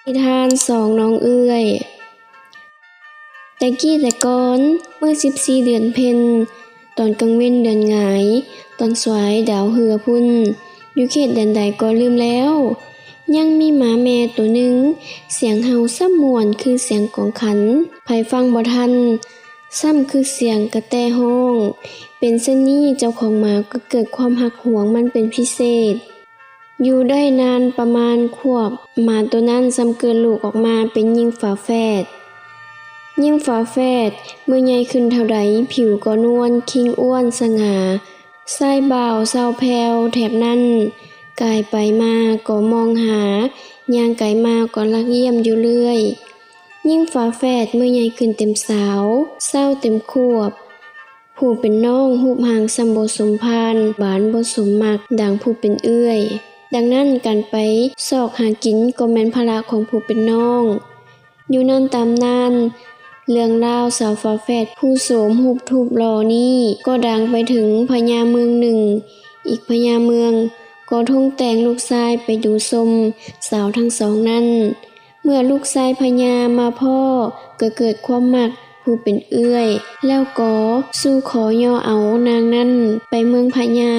นิทานสองน้องเอื้อยแต่กี้แต่ก่อนเมื่อ14เดือนเพ็ญตอนกลางเว้นเดือนหงายตอนสวยดาวเหือพุ่นอยู่เขตแดนใดก็ลืมแล้วยังมีหมาแม่ตัวหนึ่งเสียงเห่าซ้ำม่วนคือเสียงกองขันไผฟังบ่ทันซ้ำคือเสียงกระแตห้องเป็นเช่นนี้เจ้าของหมาก็เกิดความหักหวงมันเป็นพิเศษอยู่ได้นานประมาณขวบหมาตัวนั้นซ้ำเกิดลูกออกมาเป็นหญิงฝาแฝดยิ่งฝาแฝดเมื่อใหญ่ขึ้นเท่าใดผิวก็นวลคิงอ้วนสง่าไส้บ่าวเศร้าแพรวแถบนั้นกายไปมาก็มองหาย่างไกลมาก็ลักเยี่ยมอยู่เรื่อยยิ่งฝาแฝดเมื่อใหญ่ขึ้นเต็มสาวเศร้าเต็มขวบผู้เป็นน้องหูบหางสัมบ่สมพานบานบ่สมมักดังผู้เป็นเอื้อยดังนั้นการไปซอกหากินก็แม่นภาระของผู้เป็นน้องอยู่นั่นตามนั้นเรื่องราวสาวฝาแฝดผู้โสมหูบทูบหล่อนี้ก็ดังไปถึงพญาเมืองหนึ่งอีกพญาเมืองก็ท่งแต่งลูกชายไปดูชมสาวทั้งสองนั้นเมื่อลูกชายพญามาพ่อก็เกิดความมักผู้เป็นเอื้อยแล้วก็สู้ขอย่อเอานางนั้นไปเมืองพญา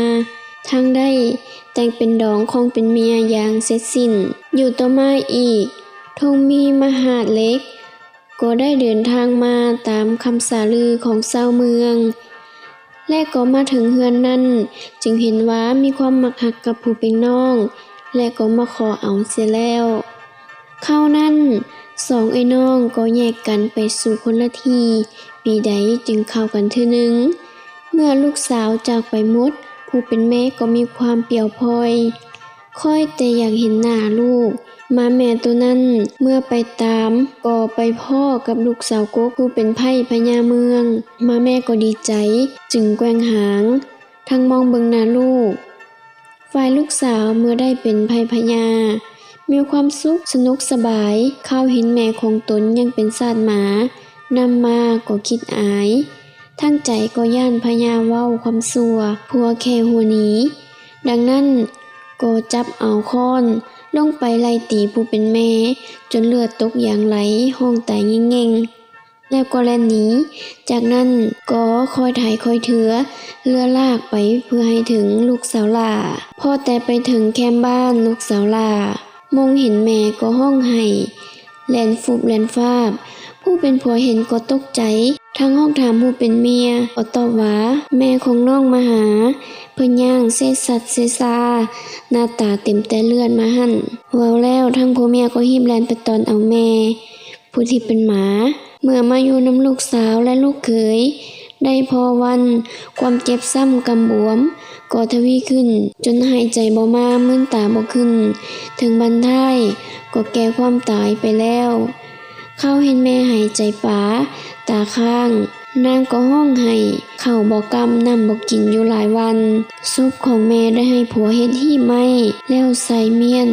ทางได้แต่งเป็นดองของเป็นเมียอย่างเสร็จสิ้นอยู่ต่อมาอีกทงมีมหาดเล็กก็ได้เดินทางมาตามคำสาลือของชาวเมืองและก็มาถึงเฮือนนั้นจึงเห็นว่ามีความมักหักกับผู้เป็นน้องและก็มาขอเอาเสียแล้วเข้านั้นสองไอ้น้องก็แยกกันไปสู่คนละที่ปีใดจึงเข้ากันเทื่อนึงเมื่อลูกสาวจากไปหมดผู้เป็นแม่ก็มีความเปี่ยวพอยค่อยแต่อยากเห็นหน้าลูกมาแม่ตัวนั้นเมื่อไปตามก็ไปพ่อกับลูกสาวกกผู้เป็นไพ่พญาเมืองมาแม่ก็ดีใจจึงแกว่งหางทั้งมองเบิ่งหน้าลูกฝ่ายลูกสาวเมื่อได้เป็นไพ่พญามีความสุขสนุกสบายเข้าเห็นแม่ของตนยังเป็นศาสตร์หมานำมาก็คิดอายทั้งใจก็ย่านพญาเว้าความสัวผัวแค่หัวหนีดังนั้นก็จับเอาค้อนลงไปไล่ตีผู้เป็นแม่จนเลือดตกอย่างไหลห้องตายเง่งๆแล้วก็แล่นหนีจากนั้นก็คอยถ่ายคอยเถือเรือลากไปเพื่อให้ถึงลูกสาวหล่าพอแต่ไปถึงแคมบ้านลูกสาวหล่ามองเห็นแม่ก็ห้องไห้แล่นฟุบแล่นฟาบผู้เป็นผัวเห็นก็ตกใจทั้งห้องถามผู้เป็นเมียก็ตอบว่าแม่ของน้องมาหาเพิ่นย่างเสสัตว์เสซาหน้าตาเต็มแต่เลือดมาหั่นเว้าแล้วทั้งผัวเมียก็รีบแล่นไปตอนเอาแม่ผู้ที่เป็นหมาเมื่อมาอยู่น้ำลูกสาวและลูกเขยได้พอวันความเจ็บซ้ำกำบวมก็ทวีขึ้นจนหายใจบ่มามึนตาบ่ขึ้นถึงบรรทัยก็แก่ความตายไปแล้วเข้าเห็นแม่หายใจป๋าตาข้างนางก็ห้องให้เข้าบ่กำน้ำบ่กินอยู่หลายวันซุปของแม่ได้ให้ผัวเฮ็ดหี้ไม้แล้วใส่เมียน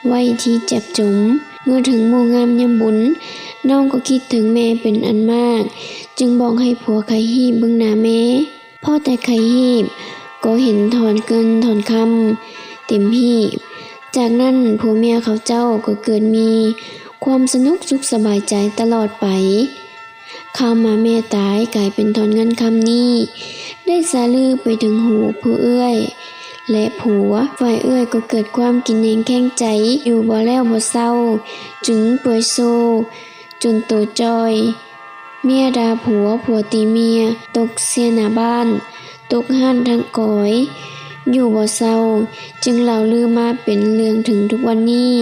ไว้ที่เจ็บจุ๋มเมื่อถึงโมงามยามบุญน้องก็คิดถึงแม่เป็นอันมากจึงบอกให้ผัวไขหีบเบิ่งหน้าแม่พอแต่ไขหีบก็เห็นถอนเงินถอนคำเต็มหีบจากนั้นผัวเมียเขาเจ้าก็เกิดมีความสนุกสุขสบายใจตลอดไปข้าวมาแม่ตายกลายเป็นถอนเงินคำนี้ได้สาลือไปถึงหูผู้เอื้อยและผัวฝ่ายเอื้อยก็เกิดความกินแหงแข้งใจอยู่บ่แล้วบ่เศร้าจึงป่วยโซจนโตจอยเมียด่าผัวผัวตีเมียตกเสียหน้าบ้านตกห้านทั้งก้อยอยู่บ่เศร้าจึงเล่าลือมาเป็นเรื่องถึงทุกวันนี้